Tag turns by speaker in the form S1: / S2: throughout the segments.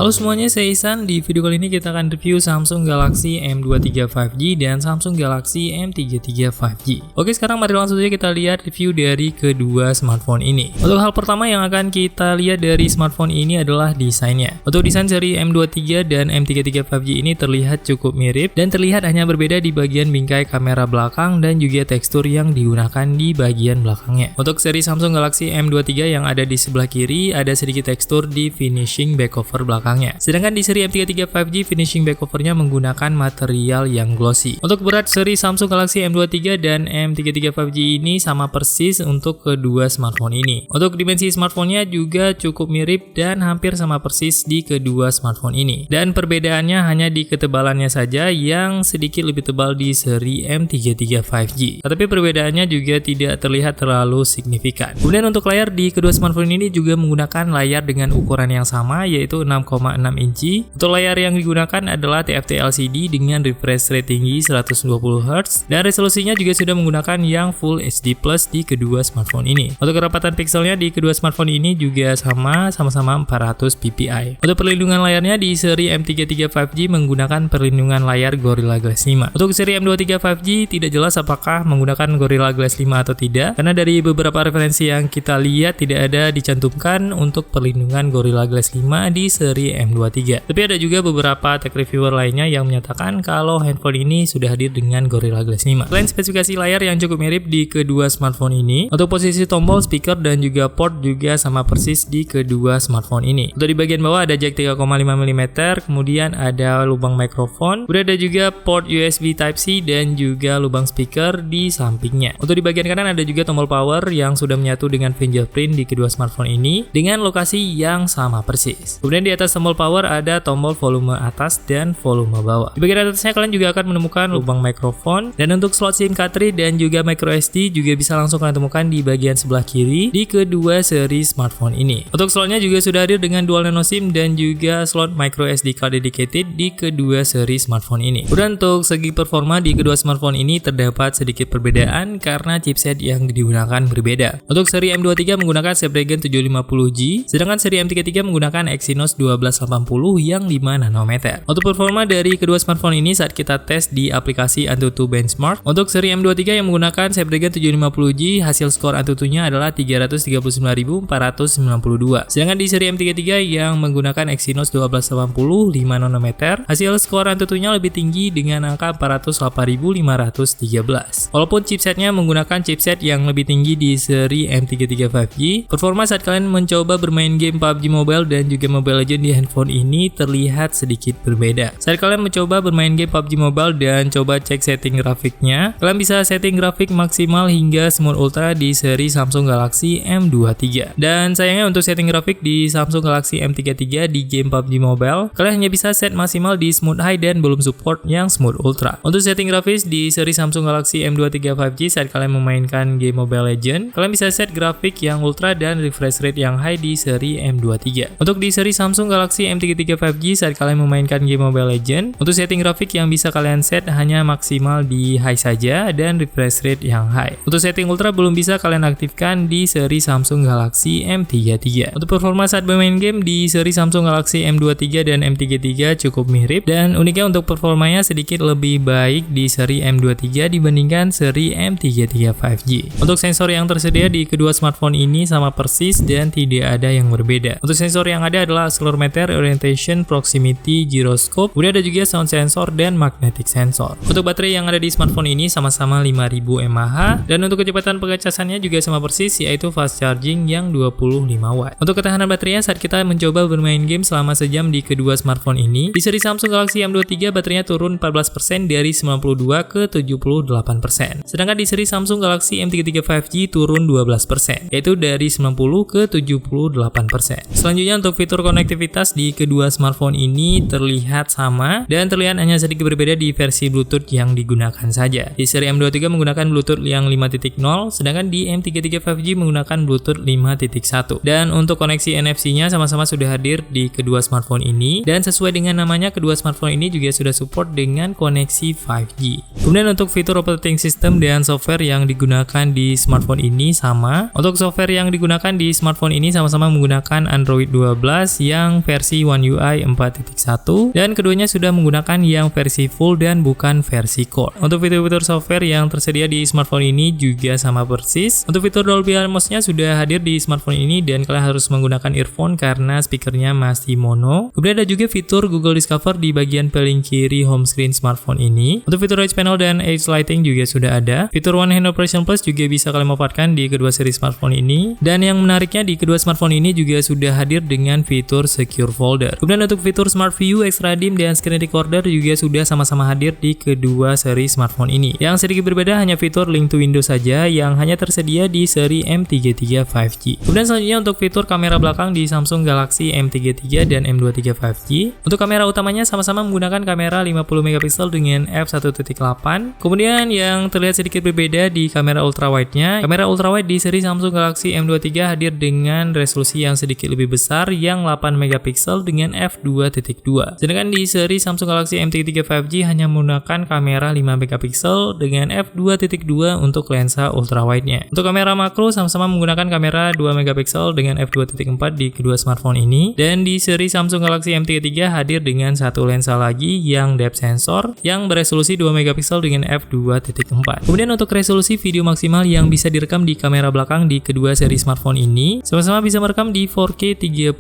S1: Halo semuanya, saya Ihsan. Di video kali ini kita akan review Samsung Galaxy M23 5G dan Samsung Galaxy M33 5G. Oke, sekarang mari langsung saja kita lihat review dari kedua smartphone ini. Untuk hal pertama yang akan kita lihat dari smartphone ini adalah desainnya. Untuk desain seri M23 dan M33 5G ini terlihat cukup mirip dan terlihat hanya berbeda di bagian bingkai kamera belakang dan juga tekstur yang digunakan di bagian belakangnya. Untuk seri Samsung Galaxy M23 yang ada di sebelah kiri ada sedikit tekstur di finishing back cover belakangnya. Sedangkan di seri M33 5G finishing back covernya menggunakan material yang glossy. Untuk berat seri Samsung Galaxy M23 dan M33 5G ini sama persis untuk kedua smartphone ini. Untuk dimensi smartphone-nya juga cukup mirip dan hampir sama persis di kedua smartphone ini. Dan perbedaannya hanya di ketebalannya saja yang sedikit lebih tebal di seri M33 5G. Tetapi perbedaannya juga tidak terlihat terlalu signifikan. Kemudian untuk layar di kedua smartphone ini juga menggunakan layar dengan ukuran yang sama, yaitu 6,6 inci. Untuk layar yang digunakan adalah TFT LCD dengan refresh rate tinggi 120Hz dan resolusinya juga sudah menggunakan yang Full HD Plus di kedua smartphone ini. Untuk kerapatan pixelnya di kedua smartphone ini juga sama-sama 400 ppi. Untuk perlindungan layarnya di seri M33 5G menggunakan perlindungan layar Gorilla Glass 5. Untuk seri M23 5G tidak jelas apakah menggunakan Gorilla Glass 5 atau tidak, karena dari beberapa referensi yang kita lihat tidak ada dicantumkan untuk perlindungan Gorilla Glass 5 di seri M23. Tapi ada juga beberapa tech reviewer lainnya yang menyatakan kalau handphone ini sudah hadir dengan Gorilla Glass 5. Selain spesifikasi layar yang cukup mirip di kedua smartphone ini, untuk posisi tombol, speaker, dan juga port juga sama persis di kedua smartphone ini. Untuk di bagian bawah ada jack 3,5 mm, kemudian ada lubang mikrofon, kemudian ada juga port USB Type-C dan juga lubang speaker di sampingnya. Untuk di bagian kanan ada juga tombol power yang sudah menyatu dengan fingerprint di kedua smartphone ini dengan lokasi yang sama persis. Kemudian di atas tombol power ada tombol volume atas dan volume bawah. Di bagian atasnya kalian juga akan menemukan lubang mikrofon, dan untuk slot SIM cartridge dan juga microSD juga bisa langsung kalian temukan di bagian sebelah kiri di kedua seri smartphone ini. Untuk slotnya juga sudah hadir dengan dual nano SIM dan juga slot microSD card dedicated di kedua seri smartphone ini. Kemudian untuk segi performa di kedua smartphone ini terdapat sedikit perbedaan karena chipset yang digunakan berbeda. Untuk seri M23 menggunakan Snapdragon 750G, sedangkan seri M33 menggunakan Exynos 1280 yang 5 nanometer. Untuk performa dari kedua smartphone ini saat kita tes di aplikasi Antutu Benchmark, untuk seri M23 yang menggunakan Snapdragon 750G hasil skor Antutunya adalah 339.492. Sedangkan di seri M33 yang menggunakan Exynos 1280 5 nanometer, hasil skor Antutunya lebih tinggi dengan angka 408.513. Walaupun chipsetnya menggunakan chipset yang lebih tinggi di seri M33 5G, performa saat kalian mencoba bermain game PUBG Mobile dan juga Mobile Legends di handphone ini terlihat sedikit berbeda. Saat kalian mencoba bermain game PUBG Mobile dan coba cek setting grafiknya, kalian bisa setting grafik maksimal hingga Smooth Ultra di seri Samsung Galaxy M23. Dan sayangnya untuk setting grafik di Samsung Galaxy M33 di game PUBG Mobile, kalian hanya bisa set maksimal di Smooth High dan belum support yang Smooth Ultra. Untuk setting grafis di seri Samsung Galaxy M23 5G saat kalian memainkan game Mobile Legends, kalian bisa set grafik yang ultra dan refresh rate yang high di seri M23. Untuk di seri Samsung Galaxy M33 5G saat kalian memainkan game Mobile Legends, untuk setting grafik yang bisa kalian set hanya maksimal di high saja dan refresh rate yang high. Untuk setting ultra belum bisa kalian aktifkan di seri Samsung Galaxy M33. Untuk performa saat bermain game di seri Samsung Galaxy M23 dan M33 cukup mirip, dan uniknya untuk performanya sedikit lebih baik di seri M23 dibandingkan seri M33 5G. Untuk sensor yang tersedia di kedua smartphone ini sama persis dan tidak ada yang berbeda. Untuk sensor yang ada adalah accelerometer, orientation, proximity, gyroscope, kemudian ada juga sound sensor dan magnetic sensor. Untuk baterai yang ada di smartphone ini sama-sama 5000 mAh, dan untuk kecepatan pengecasannya juga sama persis, yaitu fast charging yang 25 watt. Untuk ketahanan baterainya saat kita mencoba bermain game selama sejam di kedua smartphone ini, di seri Samsung Galaxy M23 baterainya turun 14% dari 92 ke 78%. Sedangkan di seri Samsung Galaxy M33 5G turun 12%, yaitu dari 90 ke 78%. Selanjutnya untuk fitur konektivitas di kedua smartphone ini terlihat sama dan terlihat hanya sedikit berbeda di versi Bluetooth yang digunakan saja. Di seri M23 menggunakan Bluetooth yang 5.0, sedangkan di M33 5G menggunakan Bluetooth 5.1. Dan untuk koneksi NFC-nya sama-sama sudah hadir di kedua smartphone ini, dan sesuai dengan namanya kedua smartphone ini juga sudah support dengan koneksi 5G. Kemudian untuk fitur operating system dan software yang digunakan di smartphone ini sama. Untuk software yang digunakan di smartphone ini sama-sama menggunakan Android 12 yang versi versi One UI 4.1 dan keduanya sudah menggunakan yang versi full dan bukan versi core. Untuk fitur-fitur software yang tersedia di smartphone ini juga sama persis. Untuk fitur Dolby Atmos-nya sudah hadir di smartphone ini dan kalian harus menggunakan earphone karena speakernya masih mono. Kemudian ada juga fitur Google Discover di bagian paling kiri home screen smartphone ini. Untuk fitur Edge Panel dan Edge Lighting juga sudah ada. Fitur One Hand Operation Plus juga bisa kalian manfaatkan di kedua seri smartphone ini. Dan yang menariknya di kedua smartphone ini juga sudah hadir dengan fitur Secure Folder. Kemudian untuk fitur Smart View, Extra Dim, dan Screen Recorder juga sudah sama-sama hadir di kedua seri smartphone ini. Yang sedikit berbeda hanya fitur Link to Windows saja yang hanya tersedia di seri M33 5G. Kemudian selanjutnya untuk fitur kamera belakang di Samsung Galaxy M33 dan M23 5G. Untuk kamera utamanya sama-sama menggunakan kamera 50 megapiksel dengan f1.8. Kemudian yang terlihat sedikit berbeda di kamera ultrawide-nya. Kamera ultrawide di seri Samsung Galaxy M23 hadir dengan resolusi yang sedikit lebih besar yang 8 megapiksel dengan f2.2. Sedangkan di seri Samsung Galaxy M33 5G hanya menggunakan kamera 5 megapiksel dengan f2.2 untuk lensa ultrawide-nya. Untuk kamera makro sama-sama menggunakan kamera 2 megapiksel dengan f2.4 di kedua smartphone ini. Dan di seri Samsung Galaxy M33 hadir dengan satu lensa lagi yang depth sensor yang beresolusi 2 megapiksel dengan f2.4. Kemudian untuk resolusi video maksimal yang bisa direkam di kamera belakang di kedua seri smartphone ini sama-sama bisa merekam di 4K 30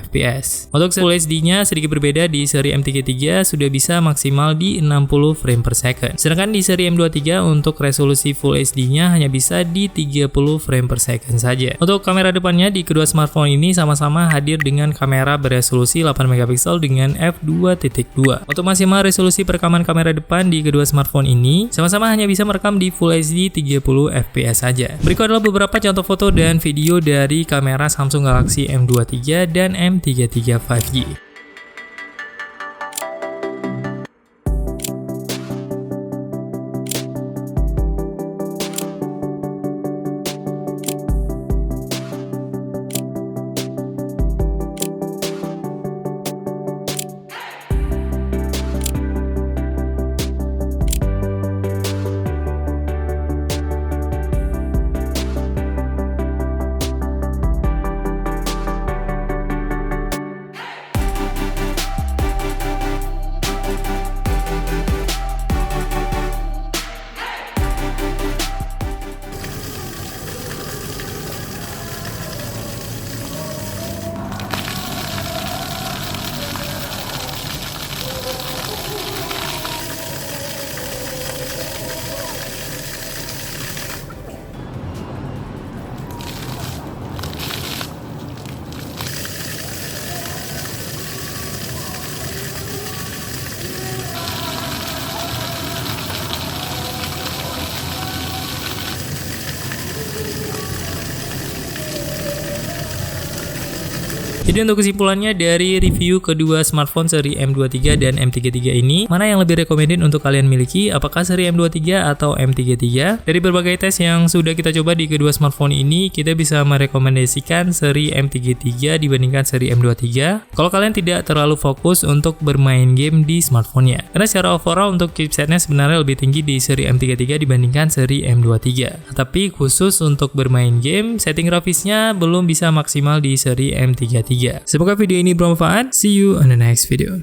S1: fps. Untuk Full HD-nya sedikit berbeda, di seri M33 sudah bisa maksimal di 60 frame per second. Sedangkan di seri M23 untuk resolusi Full HD-nya hanya bisa di 30 frame per second saja. Untuk kamera depannya di kedua smartphone ini sama-sama hadir dengan kamera beresolusi 8 megapiksel dengan f2.2. Untuk maksimal resolusi perekaman kamera depan di kedua smartphone ini sama-sama hanya bisa merekam di Full HD 30 fps saja. Berikut adalah beberapa contoh foto dan video dari kamera Samsung Galaxy M23 dan M33 5G. Jadi untuk kesimpulannya dari review kedua smartphone seri M23 dan M33 ini, mana yang lebih recommended untuk kalian miliki? Apakah seri M23 atau M33? Dari berbagai tes yang sudah kita coba di kedua smartphone ini, kita bisa merekomendasikan seri M33 dibandingkan seri M23 kalau kalian tidak terlalu fokus untuk bermain game di smartphone-nya. Karena secara overall untuk chipsetnya sebenarnya lebih tinggi di seri M33 dibandingkan seri M23. Tapi khusus untuk bermain game, setting grafisnya belum bisa maksimal di seri M33. Semoga video ini bermanfaat. See you on the next video.